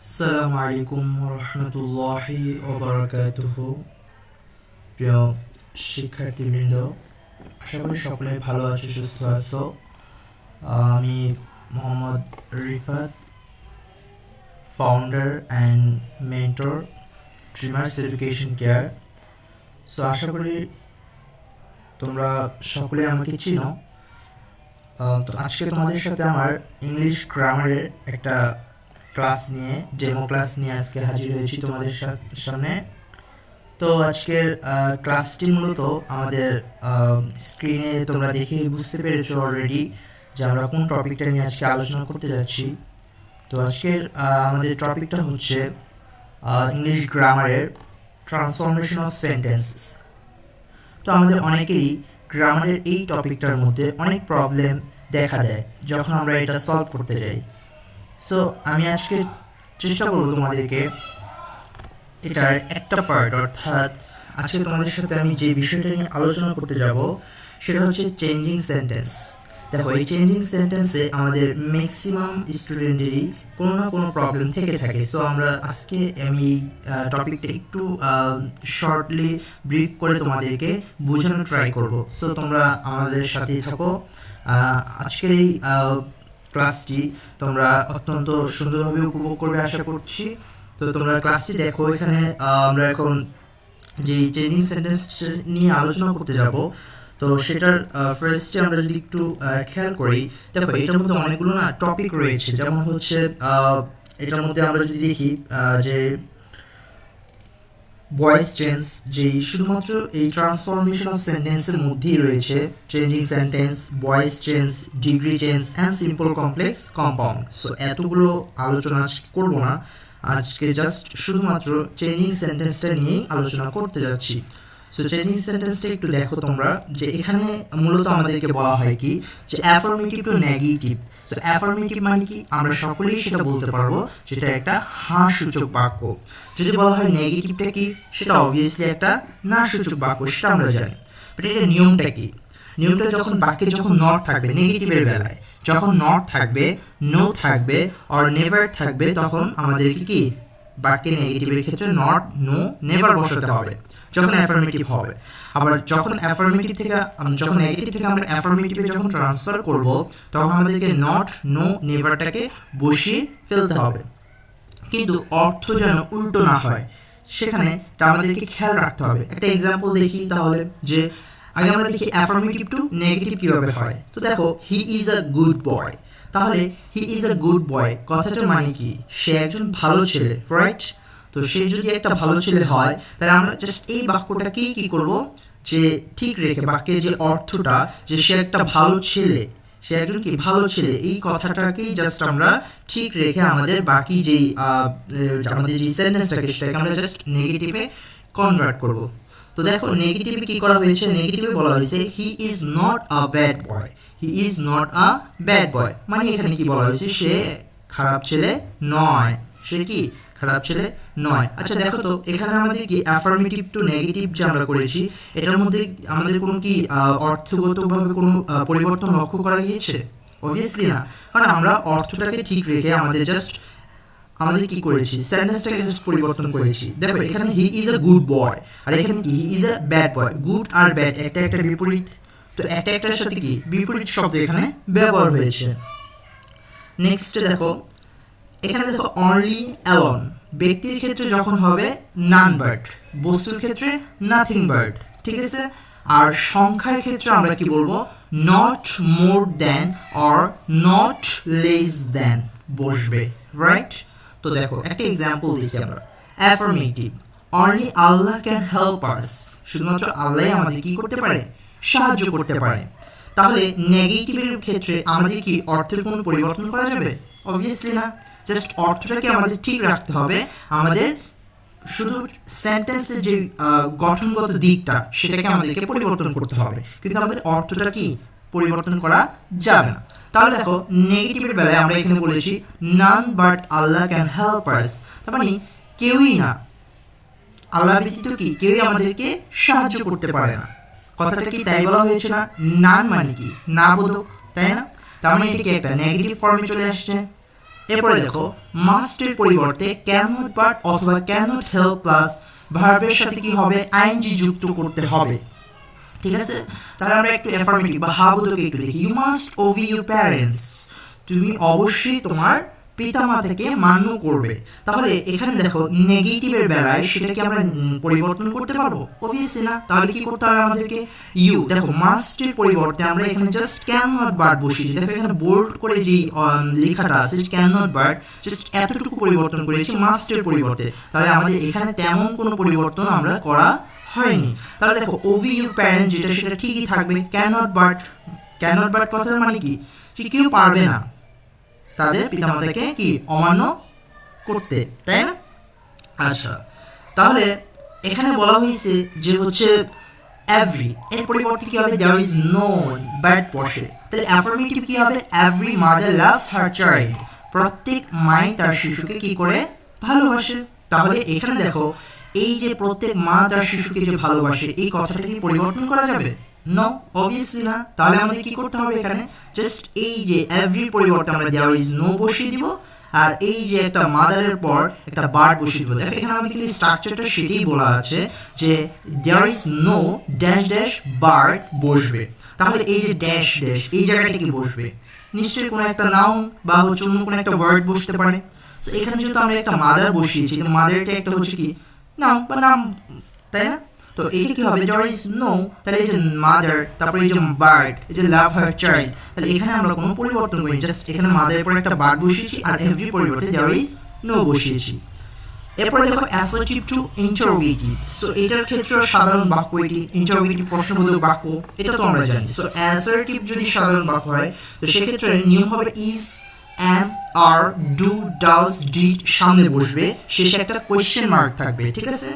আসসালামু আলাইকুম রহমতুল্লাহি ওবারাকাতুহু। প্রিয় শিক্ষার্থীবৃন্দ, আশা করি সকলে ভালো আছো, সুস্থ আছো। আমি Mohammad Rifat, founder and mentor dreamers education care. So আশা করি তোমরা সকলে আমাকে চিনো। তো আজকে তোমাদের সাথে আমার ইংলিশ গ্রামারের একটা ক্লাস নিয়ে, ডেমো ক্লাস নিয়ে আজকে হাজির হয়েছি তোমাদের সামনে। তো আজকের ক্লাসটি মূলত আমাদের স্ক্রিনে তোমরা দেখে বুঝতে পেরেছো অলরেডি যে আমরা কোন টপিকটা নিয়ে আজকে আলোচনা করতে যাচ্ছি। তো আজকের আমাদের টপিকটা হচ্ছে ইংলিশ গ্রামারের ট্রান্সফরমেশন অফ সেন্টেন্সেস। তো আমাদের অনেকেরই গ্রামারের এই টপিকটার মধ্যে অনেক প্রবলেম দেখা দেয় যখন আমরা এটা সলভ করতে যাই। সো আমি আজকে চেষ্টা করবো তোমাদেরকে এটার একটা পার্ট, অর্থাৎ আজকে তোমাদের সাথে আমি যে বিষয়টা নিয়ে আলোচনা করতে যাব সেটা হচ্ছে চেঞ্জিং সেন্টেন্স। দেখো, এই চেঞ্জিং সেন্টেন্সে আমাদের ম্যাক্সিমাম স্টুডেন্টেরই কোনো না কোনো প্রবলেম থেকে থাকে। সো আমরা আজকে আমি টপিকটা একটু শর্টলি ব্রিফ করে তোমাদেরকে বোঝানোর ট্রাই করব। সো তোমরা আমাদের সাথেই থাকো। আজকের এই ক্লাসটি তোমরা অত্যন্ত সুন্দরভাবে উপভোগ করবে আশা করছি। তো তোমরা ক্লাসটি দেখো। এখানে আমরা এখন যে চেঞ্জিং সেন্টেন্স নিয়ে আলোচনা করতে যাব, তো সেটার ফার্স্টে আমরা যদি একটু খেয়াল করি, দেখো এটার মধ্যে অনেকগুলো না টপিক রয়েছে। যেমন হচ্ছে এটার মধ্যে আমরা যদি দেখি যে ভয়েস চেঞ্জ, যে শুধুমাত্র এই ট্রান্সফরমেশন অফ সেন্টেন্সের মধ্যেই রয়েছে changing sentence, voice change, degree change and simple complex compound. So এতগুলো আলোচনা করব না, আজকে জাস্ট শুধুমাত্র চেঞ্জিং সেন্টেন্সটা নিয়েই আলোচনা করতে যাচ্ছি। সো চেঞ্জিং সেন্টেন্সটা একটু দেখো তোমরা, যে এখানে মূলত আমাদেরকে বলা হয় কি, যে affirmative two negative. So affirmative মানে কি, আমরা সকলেই সেটা বলতে পারবো যেটা একটা হ্যাঁ সূচক বাক্য। যদি বলা হয় নেগেটিভটা কি, সেটা অবভিয়াসলি একটা না সূচক বাক্য, সেটা আমরা জানি। বাট এটা নিয়মটা কি, নিয়মটা যখন বাক্যে যখন নট থাকবে নেগেটিভের বেলায়, যখন নট থাকবে, নো থাকবে আর নেভার থাকবে, তখন আমাদেরকে কি বাক্যে নেগেটিভের ক্ষেত্রে নট, নো, নেভার বসাতে হবে যখন অ্যাফার্মেটিভ হবে। আবার যখন অ্যাফার্মেটিভ থেকে, যখন নেগেটিভ থেকে আমরা অ্যাফার্মেটিভে যখন ট্রান্সফার করব, তখন আমাদেরকে নট, নো, নেভারটাকে বসিয়ে ফেলতে হবে। কিন্তু অর্থ যেন উল্টো না হয়, সেখানে আমাদেরকে খেয়াল রাখতে হবে। একটা এক্সাম্পল দেখি তাহলে, যে আগে আমরা দেখি অ্যাফার্মেটিভ টু নেগেটিভ কীভাবে হয়। তো দেখো, হি ইজ আ গুড বয়। তাহলে হি ইজ আ গুড বয় কথাটার মানে কি, সে একজন ভালো ছেলে, রাইট? তো সে যদি একটা ভালো ছেলে হয়, তাহলে আমরা জাস্ট এই বাক্যটাকেই কি করব, যে ঠিক রেখে বাক্যের যে অর্থটা, যে সে একটা ভালো ছেলে, সে একজন কি ভালো ছেলে, এই কথাটাকেই জাস্ট আমরা ঠিক রেখে আমাদের বাকি যেই আমাদের যে সেন্টেন্সটাকে, সেটাকে আমরা জাস্ট নেগেটিভে কনভার্ট করব। তো দেখো নেগেটিভে কি করা হয়েছে, নেগেটিভে বলা হয়েছে he is not a bad boy. He is not a bad বয় মানে এখানে কি বলা হয়েছে, সে খারাপ ছেলে নয়। সে কি খারাপ ছেলে নয়। আচ্ছা দেখো তো, এখানে আমাদের কি অ্যাফার্মেটিভ টু নেগেটিভ যে আমরা করেছি, এটার মধ্যে আমাদের কোনো কি অর্থগতভাবে কোনো পরিবর্তন লক্ষ্য করা গিয়েছে? অবভিয়াসলি না, কারণ আমরা অর্থটাকে ঠিক রেখে আমাদের কি করেছি, সেন্টেন্সটাকে জাস্ট পরিবর্তন করেছি। দেখো এখানে হি ইজ আ গুড বয়, আর এখানে কি he is a bad boy. Good আর ব্যাড একটা একটা বিপরীত, তো একটা একটার সাথে কি বিপরীত শব্দ এখানে ব্যবহার হয়েছে। নেক্সট দেখো, এখানে দেখো অনলি, অ্যালোন, ব্যক্তির ক্ষেত্রে যখন হবে নান বার্ড, বস্তুর ক্ষেত্রে নাথিং বার্ড, ঠিক আছে? আর সংখ্যার ক্ষেত্রে আমরা কি বলবো, not more than or not less than বসবে, রাইট? তো দেখো একটা এক্সাম্পল দেখি আমরা। Affirmative, only Allah can help us, শুধুমাত্র আল্লাহ আমাদের কি করতে পারে, সাহায্য করতে পারে। তাহলে নেগেটিভের ক্ষেত্রে আমাদের কি অর্থের কোনো পরিবর্তন করা যাবে? অবভিয়াসলি না, জাস্ট অর্থটাকে আমাদের ঠিক রাখতে হবে। আমাদের শুধু সেন্টেন্সের যে গঠনগত দিকটা, সেটাকে আমাদেরকে পরিবর্তন করতে হবে, কিন্তু আমাদের অর্থটা কি পরিবর্তন করা যাবে না। তাহলে দেখো নেগেটিভের বেলায় আমরা এখানে বলেছি none but Allah can help us, তার মানে কেউই না, আল্লাহ ব্যতীত কি কেউই আমাদেরকে সাহায্য করতে পারে না। কথাটা কি তাই বলা হয়েছে না? নান মানে কি না বোধক, তাই না? তার মানে এটা কি একটা নেগেটিভ ফর্মে চলে আসছে। এরপরে দেখো মাস্টের পরিবর্তে ক্যানট বাট অথবা ক্যানট হেল্প প্লাস ভার্বের সাথে কি হবে আইএনজি যুক্ত করতে হবে। ঠিক আছে, তাহলে আমরা একটু অ্যাফার্মেটিভ বা হাবোধকে একটু দেখি। You must obey your parents, তুমি অবশ্যই তোমার পিতামাতাকে মান্য করবে। তাহলে এখানে দেখো নেগেটিভের বেলায় সেটা কি আমরা পরিবর্তন করতে পারবো? অবভিয়াসলি না। তাহলে কি করতে হবে আমাদেরকে? ইউ, দেখো মাস্টের পরিবর্তে আমরা এখানে জাস্ট ক্যান নট বাট বসিয়েছি। দেখো এখানে বোল্ড করে যে লেখাটা আছে ক্যান নট বাট, জাস্ট এতটুকু পরিবর্তন করেছি মাস্টের পরিবর্তে। তাহলে আমাদের এখানে তেমন কোনো পরিবর্তন আমরা করা হয়নি। তাহলে দেখো ওভি ইউর প্যারেন্টস যেটা সেটা ঠিকই থাকবে। ক্যানট বাট কথার মানে কি? কেউ পারবে না তাদের পিতামাতাকে কি অমান্য করতে, তাই না? আচ্ছা, তাহলে এখানে বলা হয়েছে যে হচ্ছে এভরি, এর পরিবর্তে কি হবে? দেয়ার ইজ নোন বাট বসে। তাহলে অ্যাফার্মেটিভ কি হবে? Every mother loves her child, প্রত্যেক মাই তার শিশুকে কি করে ভালোবাসে। তাহলে এখানে দেখো এই যে প্রত্যেক মা তার শিশুকে যে ভালোবাসে এই কথাটা কি পরিবর্তন করা যাবে? নো, অবভিয়াসলি না। তাহলে আমাদের কি করতে হবে? এখানে জাস্ট এই যে এভরির পরিবর্তে আমরা দেয়ার ইজ নো বসিয়ে দিব, আর এই যে একটা মাদারের পর একটা বার্ড বসিয়ে দিব। দেখো এখানে আমাদের কিন্তু স্ট্রাকচারটা সেটাই বলা আছে যে there is no dash dash bird বসবে। তাহলে এই যে ড্যাশ ড্যাশ এই জায়গাটা কি বসবে? নিশ্চয়ই কোনো একটা নাউন বা হচ্ছে অন্য কোনো একটা ওয়ার্ড বসতে পারে। তো এখানে যেহেতু আমরা একটা মাদার বসিয়েছি, মাদারটা একটা হচ্ছে কি নাম বা নাম, তাই না? তো এটা কি হবে? দেয়ার ইজ নো, তাহলে এই যে মাদার, তারপরে এই যে বার্ড, এই যে লাভ হার চাইল্ড, তাহলে এখানে আমরা কোনো পরিবর্তন করিনি, জাস্ট এখানে মাদারের পরে একটা বার্ড বসিয়েছি আর এভরি পরিবর্তে দেয়ার ইজ নো বসিয়েছি। এরপরে দেখো অ্যাসার্টিভ টু ইন্টারোগেটিভ। সো এটার ক্ষেত্রে সাধারণ বাক্য, এটি ইন্টারোগেটিভ প্রশ্নবোধক বাক্য, এটা তো আমরা জানি। সো অ্যাসার্টিভ যদি সাধারণ বাক্য হয় তো সেক্ষেত্রে নিয়ম হবে is, am, are, do, does, did সামনে বসবে, শেষে একটা কোয়েশ্চেন মার্ক থাকবে। ঠিক আছে,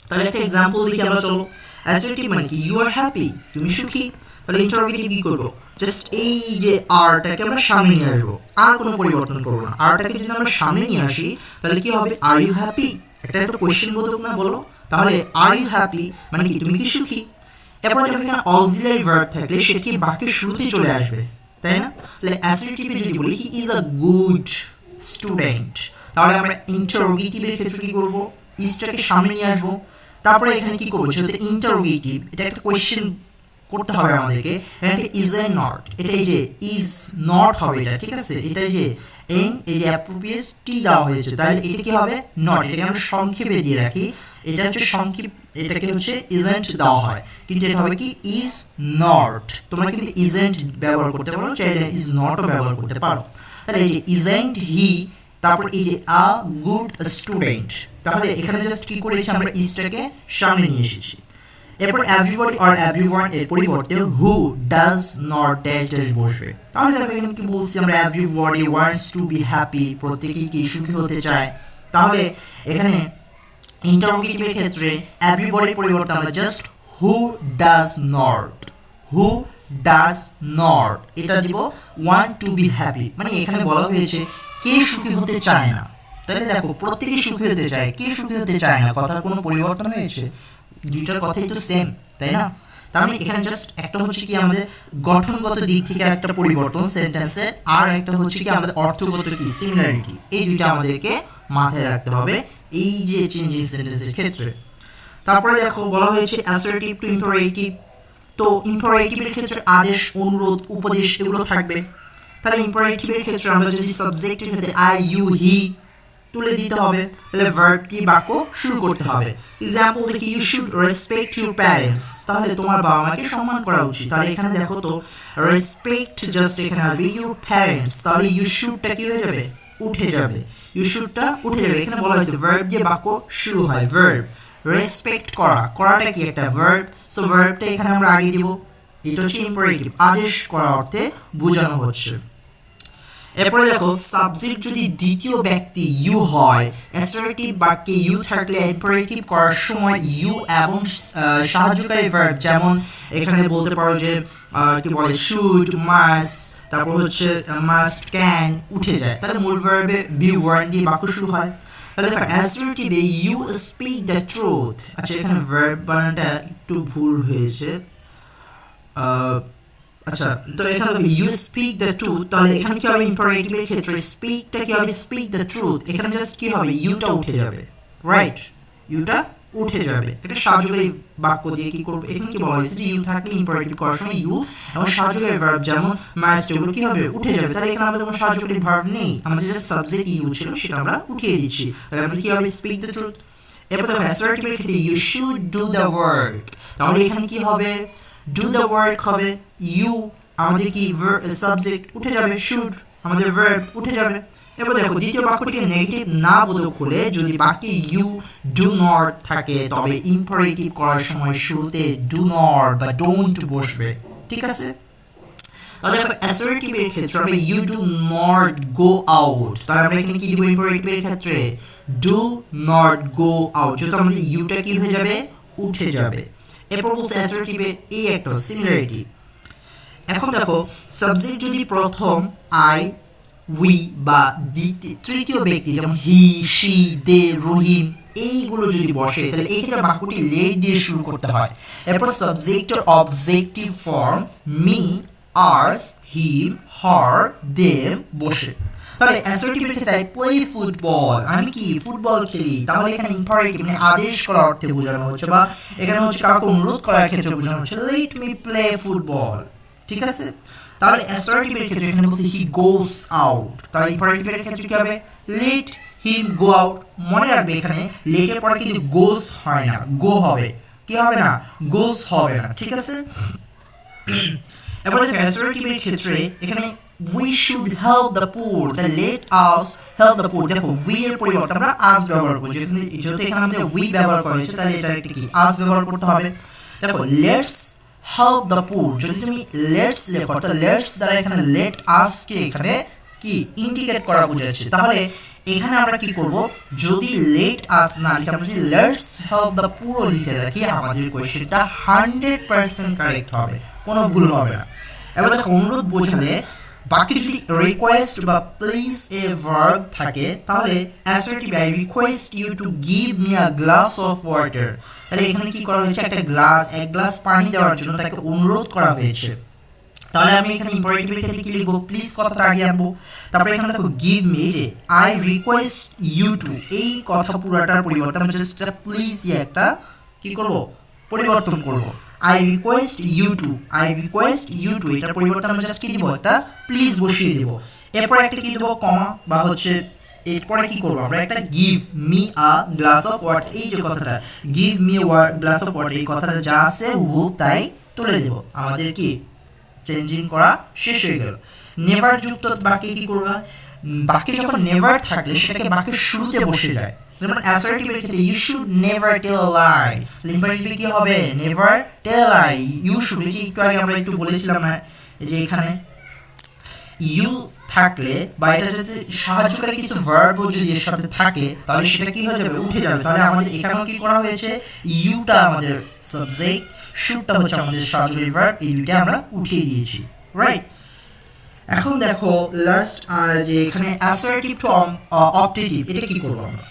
তাহলে একটা এক্সাম্পল দেখি আমরা, চলো। অ্যাসার্টিভ মানে কি? ইউ আর হ্যাপি, তুমি সুখী। তাহলে ইন্টারোগেটিভ কি করবো? জাস্ট এই যে আরটাকে আমরা সামনে নিয়ে আসবো, আর কোনো পরিবর্তন করবো না। আরটাকে যদি আমরা সামনে নিয়ে আসি তাহলে কি হবে? আর ইউ হ্যাপি, একটা একটা কোয়েশ্চেন বোধক না, বলো। তাহলে আর ইউ হ্যাপি মানে কি? তুমি কি সুখী? এরপর দেখো এখানে অক্সিলারি ভার্ব থাকলে সেটা কি বাক্যের শুরুতে চলে আসবে, তাই না? তাহলে অ্যাসার্টিভে যদি বলি হি ইজ আ গুড স্টুডেন্ট, তাহলে আমরা ইন্টারোগেটিভের ক্ষেত্রে কি করবো? ইজটাকে সামনে নিয়ে আসবো। তারপরে এখানে কি করবো? যেহেতু ইন্টারোগেটিভ, এটা একটা কোয়েশ্চেন করতে হবে আমাদেরকে। এখানে ইজ এ নট, এটা এই যে ইজ নট হবে এটা, ঠিক আছে? এটা এই যে এন, এই যে অ্যাপ্রোপ্রিয়েট টি দেওয়া হয়েছে, তাহলে এটা কি হবে? নট। এটাকে আমরা সংক্ষেপে দিয়ে রাখি, এটা হচ্ছে সংক্ষেপ, এটাকে হচ্ছে ইজেন্ট দেওয়া হয়, কিন্তু এটা হবে কি? Is not. তোমরা কিন্তু ইজেন্ট ব্যবহার করতে পারো, চাইলে ইজ নটও ব্যবহার করতে পারো। তাহলে এই যে ইজেন্ট হি, তারপর এই যে আ গুড স্টুডেন্ট, তাহলে এখানে জাস্ট কি করেছি? আমরা ইজটাকে সামনে নিয়ে এসেছি। এরপর এভরিবডি অর এভরিওয়ান এর পরিবর্তে who does not dash dash বসবে। তাহলে দেখো এখানে কি বলছি আমরা? Everybody wants to be happy, প্রত্যেকেই কি সুখী হতে চায়। তাহলে এখানে ইন্টারোগেটিভের ক্ষেত্রে এভরিবডির পরিবর্তে আমরা জাস্ট হু ডাজ নট এটা দিব ওয়ান্ট টু বি হ্যাপি, মানে এখানে বলা হয়েছে কে সুখী হতে চায় না। তাহলে দেখো প্রত্যেকেই সুখী হতে চায়, কে সুখী হতে চায় না, কথার কোনো পরিবর্তন হয়েছে? দুইটার কথাই তো সেম, তাই না? তার মানে এখানে জাস্ট একটা হচ্ছে কি আমাদের গঠনগত দিক থেকে একটা পরিবর্তন সেন্টেন্সে, আর একটা হচ্ছে কি আমাদের অর্থগত কি সিমিলারিটি, এই দুইটা আমাদেরকে মাথায় রাখতে হবে এই যে চেঞ্জিং সেন্টেন্সের ক্ষেত্রে। তারপরে দেখো বলা হয়েছে অ্যাসার্টিভ টু ইম্পারেটিভ। তো ইম্পারেটিভের ক্ষেত্রে আদেশ, অনুরোধ, উপদেশ এগুলো থাকবে। তাহলে ইম্পারেটিভের ক্ষেত্রে আমরা যদি সাবজেক্টের ক্ষেত্রে আই, ইউ, হি তুলে দিতে হবে, তাহলে ভার্ব দিয়ে বাক্য শুরু করতে হবে। এক্সাম্পল দেখি, you should respect your parents, তাহলে তোমার বাবা মাকে সম্মান করা উচিত। তাহলে এখানে দেখো তো রেসপেক্ট জাস্ট এখানে আসবে ইউর প্যারেন্টস, তাহলে ইউ শুডটা কি হয়ে যাবে? উঠে যাবে, ইউ শুডটা উঠে যাবে। এখানে বলা হয়েছে ভার্ব দিয়ে বাক্য শুরু হয়, ভার্ব। রেসপেক্ট করা, করাটা কি একটা ভার্ব, সো ভার্বটা এখানে আমরা আগে দিব। এটা হচ্ছে ইম্পারেটিভ, আদেশ করা অর্থে বোঝানো হচ্ছে। এরপরে দেখো সাবজেক্ট যদি দ্বিতীয় ব্যক্তি ইউ হয়, অ্যাসার্টিভ বাক্যে ইউ থাকলে ইম্পারেটিভ করার সময় ইউ এবং সাহায্যকারী ভার্ব, যেমন এখানে বলতে পারো যে কি বলে শুড, মাস্ট, তারপর হচ্ছে মাস্ট, ক্যান উঠে যায়, তাহলে মূল ভার্বে বি ওয়ার্ড দিয়ে বাক্য শুরু হয়। তাহলে দেখো অ্যাসার্টিভে ইউ স্পিক দ্য ট্রুথ। আচ্ছা এখানে ভার্ব বানানটা একটু ভুল হয়েছে, আচ্ছা, তো এখানে ইউ স্পিক দ্য ট্রুথ, তাহলে এখানে কি হবে ইম্পারেটিভের ক্ষেত্রে স্পিকটা কি হবে স্পিক দ্য ট্রুথ, এখানে জাস্ট কি হবে ইউটা উঠে যাবে, রাইট, ইউটা উঠে যাবে। এটা সাহায্যকারী বাক্য দিয়ে কি করব, এখানে কি বলা হয়েছে যে ইউ থাকলে ইম্পারেটিভ করার সময় ইউ এবং সাহায্যকারী ভার্ব যেমন মাস্ট এগুলো কি হবে উঠে যাবে। তাহলে এখানে আমাদের কোনো সাহায্যকারী ভার্ব নেই, আমাদের যে সাবজেক্ট ইউ ছিল সেটা আমরা উঠিয়ে দিচ্ছি। তাহলে আমাদের কি হবে স্পিক দ্য ট্রুথ। এরপর দেখো অ্যাসার্টিভের ক্ষেত্রে you should do the work, তাহলে এখানে কি হবে ডু দ্য ওয়ার্ক হবে, ইউ আমাদের কি সাবজেক্ট উঠে যাবে, শুড আমাদের ভার্ব উঠে যাবে। এবার দেখো দ্বিতীয় বাক্যটিকে নেগেটিভ না বোধক হলে যদি বাক্যে ইউ ডু নট থাকে তবে ইম্পারেটিভ করার সময় শুরুতে ডু নট বা ডোন্ট বসবে, ঠিক আছে। তাহলে দেখো অ্যাসার্টিভের ক্ষেত্রে হবে you do not go out, তাহলে আমরা এখানে কি দিব ইম্পারেটিভের ক্ষেত্রে ডু নট গো আউট, যেহেতু আমাদের ইউটা কি হয়ে যাবে উঠে যাবে। এরপর বলছে অ্যাসার্টিভের এই একটা সিমিলারিটি। এখন দেখো সাবজেক্ট যদি প্রথম আই উই বা তৃতীয় ব্যক্তি যেমন হি শি দে রহিম এইগুলো যদি বসে তাহলে এই ক্ষেত্রে বাক্যটি লেট দিয়ে শুরু করতে হয়। এরপর সাবজেক্টের অবজেক্টিভ ফর্ম মি আর্স হিম হার দেম বসে। তাহলে অ্যাসার্টিভের ক্ষেত্রে প্লে ফুটবল, আমি কি ফুটবল খেলি, তাহলে এখানে ইম্পারেটিভ মানে আদেশ করার অর্থে বোঝানো হচ্ছে বা এখানে হচ্ছে কাউকে অনুরোধ করার ক্ষেত্রে বোঝানো হচ্ছে লেট মি প্লে ফুটবল, ঠিক আছে। তাহলে অ্যাসার্টিভের ক্ষেত্রে এখানে বলছি হি গোস আউট, তাহলে ইম্পারেটিভের ক্ষেত্রে কি হবে লেট হিম গো আউট। মনে রাখবে এখানে লেটের পরে কিন্তু গোস হয় না, গো হবে, কি হবে না গোস হবে না, ঠিক আছে। এবার দেখো অ্যাসার্টিভের ক্ষেত্রে এখানে we should help the poor, তাহলে let us help the poor, দেখো we এর পরিবর্তে আমরা us ব্যবহার করব, যেহেতু এখানে আমাদের we ব্যবহার করা হয়েছে তাহলে এটা একটা কি us ব্যবহার করতে হবে। দেখো let's help the poor, যদি তুমি let's লেখো তাহলে let's দ্বারা এখানে let us কে এখানে কি ইন্ডিকেট করা বোঝাচ্ছে, তাহলে এখানে আমরা কি করব যদি let us না লিখে আমরা যদি let's help the poor লিখে রাখি আমাদের কোশ্চেনটা 100% কারেক্ট হবে, কোনো ভুল হবে না। এবার দেখো অনুরোধ বোঝালে বাকি যদি রিকোয়েস্ট বা প্লিজ এ ভার্ব থাকে তাহলে assertive I request you to give me a glass of water, তাহলে এখানে কি করা হয়েছে একটা গ্লাস এক গ্লাস পানি দেওয়ার জন্য তাকে অনুরোধ করা হয়েছে। তাহলে আমি এখানে ইম্পারেটিভের ক্ষেত্রে কি লিখবো প্লিজ কথাটা আগে আনবো, তারপরে এখানে দেখো গিভ মি, যে আই রিকোয়েস্ট ইউ টু এই কথা পুরাটার পরিবর্তে আমি জাস্ট একটা প্লিজ দিয়ে একটা কি করব পরিবর্তন করব, I request you to, I request you to এটার পরিবর্তে আমরা জাস্ট কি দিব একটা প্লিজ বসিয়ে দেব। এরপর একটা কি দেব কমা বা হচ্ছে এরপরে কি করব আমরা একটা give me a glass of water, এই যে কথাটা give me a glass of water এই কথাটা যা আছে হুবহু তাই তুলে দেব, আমাদের কি চেঞ্জিং করা শেষ হয়ে গেল। নেভার যুক্ত বাক্যে কি করবা, বাক্যে যখন নেভার থাকলে সেটাকে বাক্যের শুরুতে বসে যায়, যেমন অ্যাসার্টিভের ক্ষেত্রে you should never tell a lie, ইম্পারেটিভে কি হবে never tell a lie, you should, এই যে একটু আগে আমরা একটু বলেছিলাম না যে এখানে ইউ থাকলে বা এটা যদি সাহায্যকারী কিছু ভার্বও যদি এর সাথে থাকে তাহলে সেটা কি হয়ে যাবে উঠে যাবে, তাহলে আমাদের এখানেও কি করা হয়েছে ইউটা আমাদের সাবজেক্ট শুডটা হচ্ছে আমাদের সাহায্যকারী ভার্ব, এই দুইটা আমরা উঠিয়ে দিয়েছি, রাইট। এখন দেখো লাস্ট যে এখানে অ্যাসার্টিভ টু অপটেটিভ, এটা কি করবো আমরা,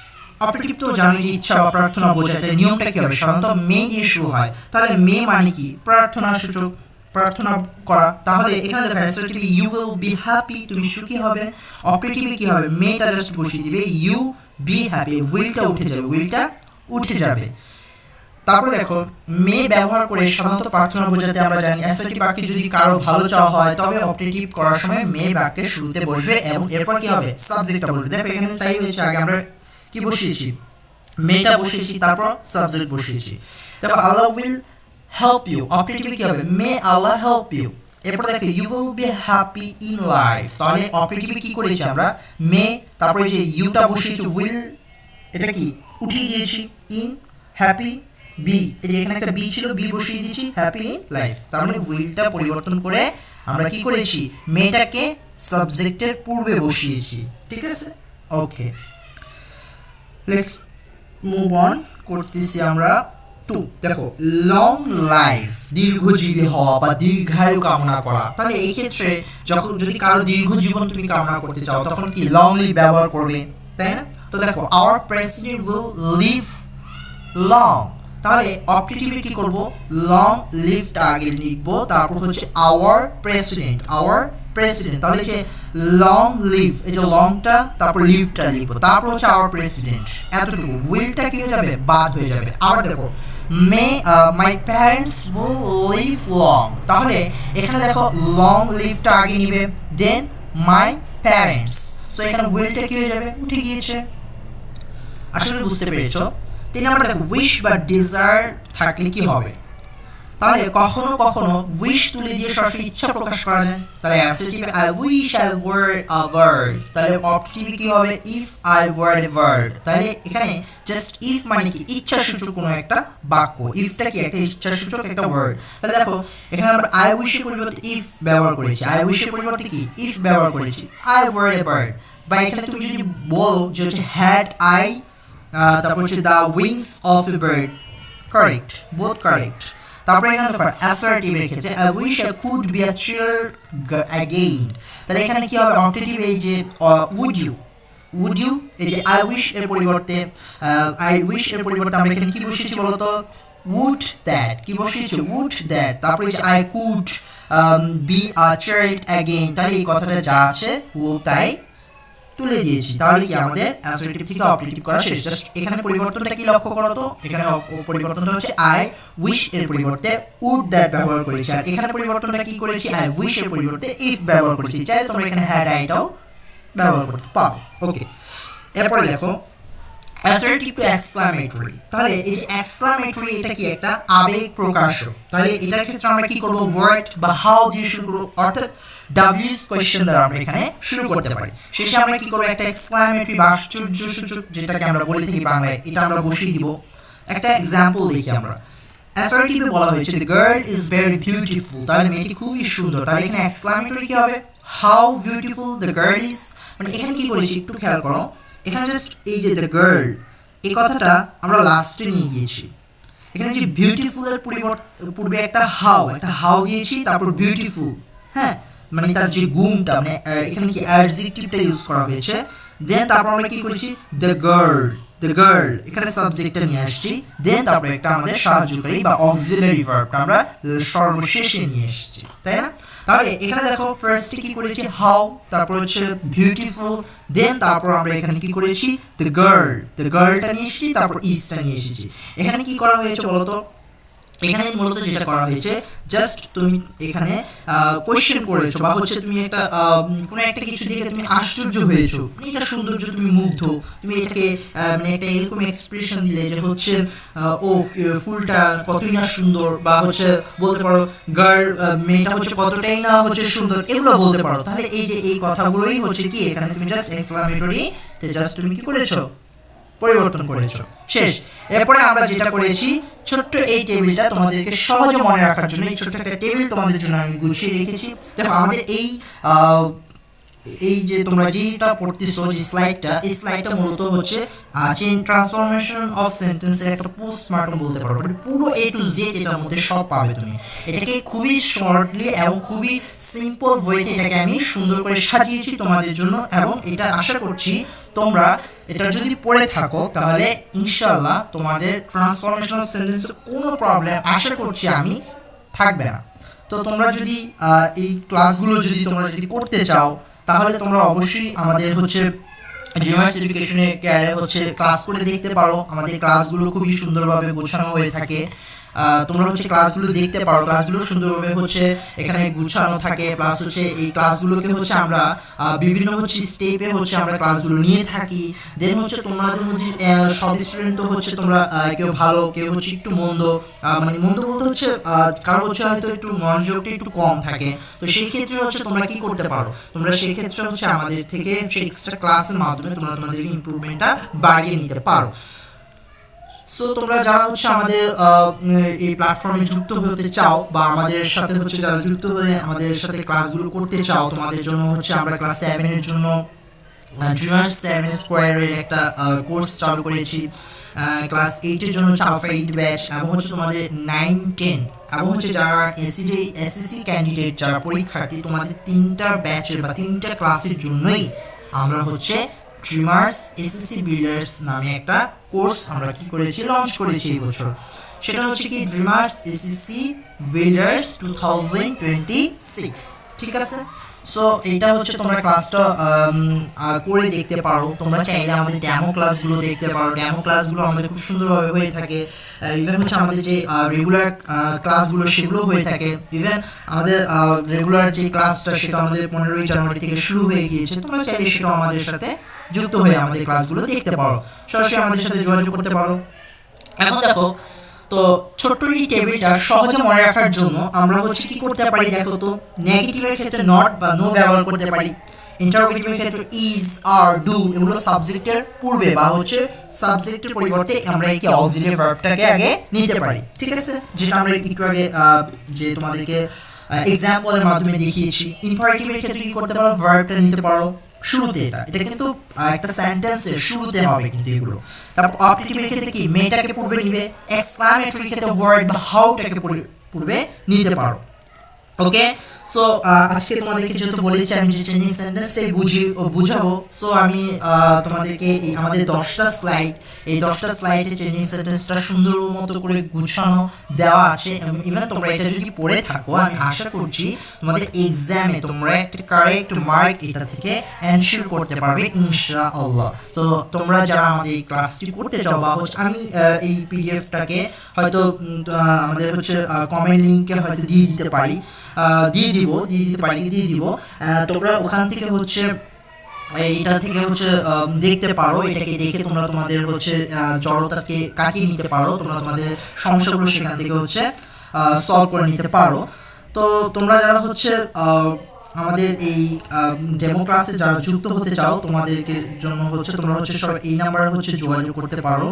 অপটেটিভ তো জানি যে ইচ্ছা বা প্রার্থনা বোঝাতে নিয়মটা কি হবে সাধারণত মে দিয়ে শুরু হয়, তাহলে মে মানে কি প্রার্থনা সূচক প্রার্থনা করা, তাহলে এখানে দেখা assertive you will be happy তুমি সুখী হবে, অপটেটিভে কি হবে মেটা জাস্ট বসিয়ে দিবে ইউ বি হ্যাপি, উইলটা উঠে যাবে, উইলটা উঠে যাবে। তারপরে দেখো মে ব্যবহার করে সাধারণত প্রার্থনা বোঝাতে আমরা জানি অ্যাসার্টিভ বাক্যে যদি কারো ভালো চাওয়া হয় তবে অপটেটিভ করার সময় মে বাক্যের শুরুতে বসবে এবং এরপর কি হবে সাবজেক্টটা বসবে। দেখো এখানে তাই হয়েছে, আগে আমরা কি বসিয়েছি মেটা বসিয়েছি তারপর সাবজেক্ট বসিয়েছি। দেখো আল্লাহ উইল হেল্প ইউ, অপটেটিভে কি হবে মে আল্লাহ হেল্প ইউ। এরপর দেখো you will be happy in life, তাহলে অপটেটিভে কি করেছি আমরা মে তারপরে যে ইউটা বসিয়েছি উইল এটা কি উঠিয়ে দিয়েছি ইন হ্যাপি বি, এই যে এখানে একটা বি ছিল বি বসিয়ে দিয়েছি হ্যাপি ইন লাইফ, তার মানে উইলটা পরিবর্তন করে আমরা কি করেছি মেটাকে সাবজেক্টের পূর্বে বসিয়েছি, ঠিক আছে। ওকে লেটস মুভ অন করতেছি আমরা টু। দেখো লং লাইফ দীর্ঘজীবী হওয়া বা দীর্ঘায়ু কামনা করা, তাহলে এই ক্ষেত্রে যখন যদি কারো দীর্ঘ জীবন তুমি কামনা করতে চাও তখন কি লং লিভ ব্যবহার করবে, তাই না। তো দেখো hour president will live long, তাহলে অপটেটিভে কি করব, লং লিভটা আগে লিখবো, তারপর হচ্ছে আওয়ার প্রেসিডেন্ট, তাহলে যে লং লিভ, এই যে লংটা তারপর লিভটা লিখবো, তারপর হচ্ছে আওয়ার প্রেসিডেন্ট, এতটুকু। উইলটা কি হয়ে যাবে, বাদ হয়ে যাবে। আবার দেখো my parents will live long, তাহলে এখানে দেখো লং লিভটা আগে নিবে, দেন মাই প্যারেন্টস, সো এখানে উইলটা কি হয়ে যাবে, উঠে গিয়েছে। আসলে বুঝতে পেরেছো। 3 নাম্বার দেখো উইশ বা ডিজায়ার থাকলে কি হবে, তাহলে কখনো কখনো উইশ তুলে দিয়ে সরাসরি ইচ্ছা প্রকাশ করা যায়। তাহলে অ্যাসেটিভে I wish I were a bird, তাহলে অপটেটিভে কি হবে, if I were a bird. তাহলে এখানে জাস্ট ইফ মানে কি ইচ্ছা সূচক কোনো একটা বাক্য, ইফটা কি একটা ইচ্ছা সূচক একটা ওয়ার্ড। তাহলে দেখো এখানে আমরা আই উইশের পরিবর্তে ইফ ব্যবহার করেছি, আই উইশের পরিবর্তে কি ইফ ব্যবহার করেছি, আই ওয়ার এ বার্ড। বা এখানে তুমি যদি বলো যে হচ্ছে হ্যাড আই, তারপর হচ্ছে the wings of a bird, correct, both correct. তারপরে এখানে দেখো অ্যাসার্টিভের ক্ষেত্রে I wish I could be a cheer again, তাহলে এখানে কি হবে, অপটেটিভ এই যে উড ইউ, এই যে আই উইশ এর পরিবর্তে আমরা এখানে কি বসিয়েছি বলতো, উড দ্যাট, কি বসিয়েছি, উড দ্যাট। তারপরে যে I could be a child again, তাহলে এই কথাটা যা আছে ও তাই তুলে দিয়েছি। তাহলে কি আমাদের অ্যাসার্টিভ থেকে অপটেটিভ করা শেষ। জাস্ট এখানে পরিবর্তনটা কি লক্ষ্য করো তো, এখানে পরিবর্তনটা হচ্ছে আই উইশ এর পরিবর্তে উড দ্যাট ব্যবহার করেছি, আর এখানে পরিবর্তনটা কি করেছি, আই উইশ এর পরিবর্তে ইফ ব্যবহার করেছি। চাইলে তোমরা এখানে হ্যাড আইটাও ব্যবহার করতে পারো। ওকে, এরপরে দেখো অ্যাসার্টিভ টু এক্সক্লামেটরি, তাহলে এই যে এক্সক্লামেটরি এটা কি একটা আবেগ প্রকাশ্য। তাহলে এটার ক্ষেত্রে আমরা কি করব, ওয়ার্ড বা হাউ দিয়ে শুরু করব, অর্থাৎ ডাব্লিউএস কোয়েশ্চেন দ্বারা আমরা এখানে শুরু করতে পারি। শেষে আমরা কি করব, একটা এক্সক্লামেটরি বা আশ্চর্যসূচক যেটাকে আমরা বলে থাকি বাংলায়, এটা আমরা বসিয়ে দিব। একটা এক্সাম্পল দেখি আমরা। অ্যাসার্টিভে বলা হয়েছে the girl is very beautiful, তাহলে মেয়েটি খুবই সুন্দর। তাহলে এখানে এক্সক্লামেটরি কি হবে, how beautiful the girl is. মানে এখানে কি করেছি একটু খেয়াল করো, এখানে জাস্ট এই যে দ্য গার্ল এই কথাটা আমরা লাস্টে নিয়ে গিয়েছি। এখানে যে বিউটিফুলের পূর্বে একটা হাউ দিয়েছি, তারপর বিউটিফুল, হ্যাঁ, মানে তার যে গুণটা, মানে এখানে কি অ্যাডজেক্টিভটা ইউজ করা হয়েছে। দেন তারপর আমরা কি করেছি, দ্য গার্ল এখানে সাবজেক্টটা নিয়ে আসছি। দেন তারপরে একটা আমাদের সাহায্যকারী বা অক্সিলারি ভার্বটা আমরা সর্বশেষে নিয়ে এসেছি, তাই না। তাহলে এখানে দেখো ফার্স্টে কি করেছি, হাউ, তারপর হচ্ছে বিউটিফুল, দেন তারপর আমরা এখানে কি করেছি, দ্য গার্লটা নিয়ে এসেছি, তারপর ইজটা নিয়ে এসেছি। এখানে কি করা হয়েছে বলতো, এখানে মূলত যেটা করা হয়েছে, জাস্ট তুমি এখানে কোয়েশ্চেন করেছো, বা হচ্ছে তুমি একটা কোনো একটা কিছু দেখে তুমি আশ্চর্য হয়েছো, এটা সৌন্দর্য তুমি মুগ্ধ, তুমি এটাকে মানে একটা এরকম এক্সপ্রেশন দিলে যে হচ্ছে ও ফুলটা কতই না সুন্দর, বা হচ্ছে বলতে পারো গার্ল মেয়েটা হচ্ছে কতটাই না হচ্ছে সুন্দর, এগুলো বলতে পারো। তাহলে এই যে এই কথাগুলোই হচ্ছে কি এখানে তুমি জাস্ট এক্সক্লামেটরি তে জাস্ট তুমি কি করেছো, পরিবর্তন করেছো, শেষ। এরপরে আমরা যেটা করেছি, ছোট্ট এই টেবিলটা তোমাদেরকে সহজে মনে রাখার জন্য এই ছোট্ট একটা টেবিল তোমাদের জন্য আমি গুছিয়ে রেখেছি। দেখো আমাদের এই যে তোমরা যেটা পড়তেছো যে স্লাইডটা, এই স্লাইডটা মূলত হচ্ছে চেইন ট্রান্সফরমেশন অফ সেন্টেন্সের একটা পোস্টমর্টম বলতে পারো। পুরো এ টু জেড এটার মধ্যে সব পাবে তুমি। এটাকে খুবই শর্টলি এবং খুবই সিম্পল ওয়েতে এটাকে আমি সুন্দর করে সাজিয়েছি তোমাদের জন্য, এবং এটা আশা করছি তোমরা এটা যদি পড়ে থাকো তাহলে ইনশাআল্লাহ তোমাদের ট্রান্সফরমেশন অফ সেন্টেন্সে কোনো প্রবলেম আশা করছি আমি থাকবে না। তো তোমরা যদি এই ক্লাসগুলো যদি তোমরা করতে চাও তাহলে তোমরা অবশ্যই আমাদের হচ্ছে জিওএস এডুকেশনে ক্যারে হচ্ছে ক্লাস করে দেখতে পারো। আমাদের ক্লাসগুলো খুবই সুন্দরভাবে গোছানো হয়ে থাকে। তোমরা হচ্ছে ক্লাসগুলো দেখতে পারো, ক্লাসগুলো সুন্দরভাবে হচ্ছে এখানে গুছানো থাকে। প্লাস হচ্ছে এই ক্লাসগুলোকে হচ্ছে আমরা বিভিন্ন হচ্ছে স্টেপে হচ্ছে আমরা ক্লাসগুলো নিয়ে থাকি। দেন হচ্ছে তোমাদের মধ্যে সব স্টুডেন্ট তো হচ্ছে তোমরা কেউ ভালো, কেউ হচ্ছে একটু মন্দ, মানে মন্দ বলতে হচ্ছে কারো হচ্ছে হয়তো একটু মনোযোগটা একটু কম থাকে। তো সেই ক্ষেত্রে হচ্ছে তোমরা কি করতে পারো, তোমরা সেই ক্ষেত্রে হচ্ছে আমাদের থেকে এক্সট্রা ক্লাসের মাধ্যমে তোমরা তোমাদের ইমপ্রুভমেন্টটা বাড়িয়ে নিতে পারো। সো তোমরা যারা হচ্ছে আমাদের এই প্ল্যাটফর্মে যুক্ত হতে চাও বা আমাদের সাথে হচ্ছে যারা যুক্ত হয়ে আমাদের সাথে ক্লাসগুলো করতে চাও, তোমাদের জন্য হচ্ছে আমরা ক্লাস 7 এর জন্য ড্রিমার্স 7 স্কোয়ারের একটা কোর্স চালু করেছি। ক্লাস 8 এর জন্য হচ্ছে আলফা 8 ব্যাচ, এবং হচ্ছে তোমাদের 9, 10 এবং হচ্ছে যারা এসএসসি ক্যান্ডিডেট যারা পরীক্ষার্থী, তোমাদের 3টা ব্যাচের বা 3টা ক্লাসের জন্যই আমরা হচ্ছে ড্রিমার্স এসএসসি বিল্ডার্স নামে একটা কোর্স আমরা কি করেছি, লঞ্চ করেছি এই বছর। সেটা হচ্ছে কি ড্রিমার্স এসএসসি বিল্ডার্স 2026, ঠিক আছে। সো এটা হচ্ছে তোমরা ক্লাসটা করে দেখতে পারো। তোমরা চাইলে আমাদের ডেমো ক্লাসগুলো দেখতে পারো। ডেমো ক্লাসগুলো আমাদের খুব সুন্দরভাবে হয়ে থাকে। ইভেন হচ্ছে আমাদের যে রেগুলার ক্লাসগুলো সেগুলো হয়ে থাকে। ইভেন আমাদের রেগুলার যে ক্লাসটা সেটা আমাদের 15ই জানুয়ারি থেকে শুরু হয়ে গিয়েছে। তোমরা চাইলে সেটাও আমাদের সাথে যুক্ত হয়ে আমাদের ক্লাসগুলো দেখতে পারো, সরাসরি আমাদের সাথে যোগাযোগ করতে পারো। এখন দেখো তো ছোট্ট এই টেবিলটা সহজে মনে রাখার জন্য আমরা হচ্ছে কি করতে পারি, দেখো তো নেগেটিভের ক্ষেত্রে নট বা নো ব্যবহার করতে পারি। ইন্টারোগেটিভের ক্ষেত্রে ইজ, আর, ডু এগুলো সাবজেক্টের পূর্বে বা হচ্ছে সাবজেক্টের পরিবর্তে আমরা এই অক্সিলারি ভার্বটাকে আগে নিতে পারি, ঠিক আছে, যেটা আমরা একটু আগে যে তোমাদেরকে এক্সাম্পলের মাধ্যমে দেখিয়েছি। ইম্পারেটিভের ক্ষেত্রে কি করতে পারো, ভার্বটা নিতে পারো শুরুতে। এটা কিন্তু একটা সেন্টেন্সের শুরুতে হবে কিন্তু এগুলো। তারপর অবজেক্টিভের ক্ষেত্রে কি মেটাকে পূর্বে নিবে। এক্সক্লামেটরির ক্ষেত্রে ওয়ার্ড বা হাউটাকে পূর্বে নিতে পারো। ওকে, সো আজকে তোমাদেরকে যেহেতু বলেছি আমি যে চেঞ্জিং সেন্টেন্সটাই বুঝাবো, সো আমি তোমাদেরকে এই আমাদের 10টা স্লাইড, এই 10টা স্লাইডে চেঞ্জিং সেন্টেন্সটা সুন্দর মতো করে গুছানো দেওয়া আছে। ইভেন তোমরা এটা যদি পড়ে থাকো আমি আশা করছি তোমাদের এক্সামে তোমরা একটা কারেক্ট মার্ক এটা থেকে এনশিওর করতে পারবে ইনশাআল্লাহ। তো তোমরা যারা আমাদের এই ক্লাসটি করতে চাও বা হচ্ছে আমি এই পিডিএফটাকে হয়তো আমাদের হচ্ছে কমেন্ট লিঙ্কে হয়তো দিয়ে দিতে দিব। তোমরা ওখান থেকে হচ্ছে এইটা থেকে হচ্ছে দেখতে পারো। এটাকে দেখে তোমরা তোমাদের হচ্ছে জড়তাকে কাটিয়ে নিতে পারো। তোমরা তোমাদের সমস্যাগুলো সেখান থেকে হচ্ছে সলভ করে নিতে পারো। তো তোমরা যারা হচ্ছে আমাদের এই ডেমো ক্লাসে যারা যুক্ত হতে চাও তোমাদেরকে জন্য হচ্ছে তোমরা হচ্ছে সব এই নাম্বারে হচ্ছে যোগাযোগ করতে পারো।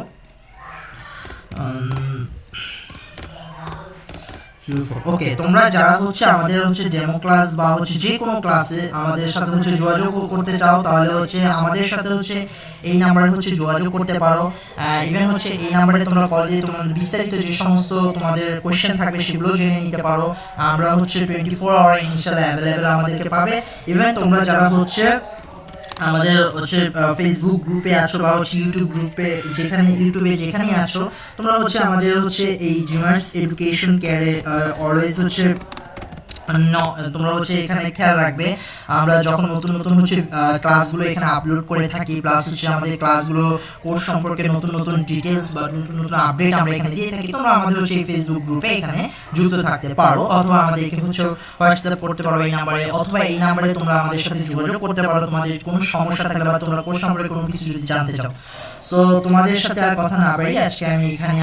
ওকে, তোমরা যারা হচ্ছে আমাদের হচ্ছে ডেমো ক্লাস বা হচ্ছে যে কোনো ক্লাসে আমাদের সাথে হচ্ছে যোগাযোগ করতে চাও তাহলে হচ্ছে আমাদের সাথে হচ্ছে এই নাম্বারে হচ্ছে যোগাযোগ করতে পারো। ইভেন হচ্ছে এই নাম্বারে তোমরা কল দিয়ে তোমাদের বিস্তারিত যে সমস্ত তোমাদের কোয়েশ্চেন থাকবে সেগুলো জেনে নিতে পারো। আমরা হচ্ছে 24 আওয়ার ইনশাআল্লাহ অ্যাভেলেবেল আমাদেরকে পাবে। ইভেন তোমরা যারা হচ্ছে আমাদের হচ্ছে ফেসবুক গ্রুপে আছো বা হচ্ছে ইউটিউবে যেখানেই আছো তোমরা হচ্ছে আমাদের হচ্ছে এই ড্রিমার্স এডুকেশন কেয়ারে অলওয়েজ হচ্ছে তোমরা হচ্ছে এখানে খেয়াল রাখবে আমরা যখন নতুন নতুন হচ্ছে ক্লাসগুলো এখানে আপলোড করে থাকি, প্লাস হচ্ছে আমাদের ক্লাসগুলো কোর্স সম্পর্কে নতুন নতুন ডিটেলস বা নতুন নতুন আপডেট আমরা এখানে দিয়ে থাকি। তোমরা আমাদের হচ্ছে এই ফেসবুক গ্রুপে এখানে যুক্ত থাকতে পারো, অথবা আমাদেরকে হচ্ছে হোয়াটসঅ্যাপ করতে পারো এই নাম্বারে, অথবা এই নাম্বারে তোমরা আমাদের সাথে যোগাযোগ করতে পারো তোমাদের কোনো সমস্যা থাকলে বা তোমরা কোর্স সম্পর্কে কোনো কিছু যদি জানতে চাও। সো তোমাদের সাথে আর কথা না বাড়িয়ে আজকে আমি এখানে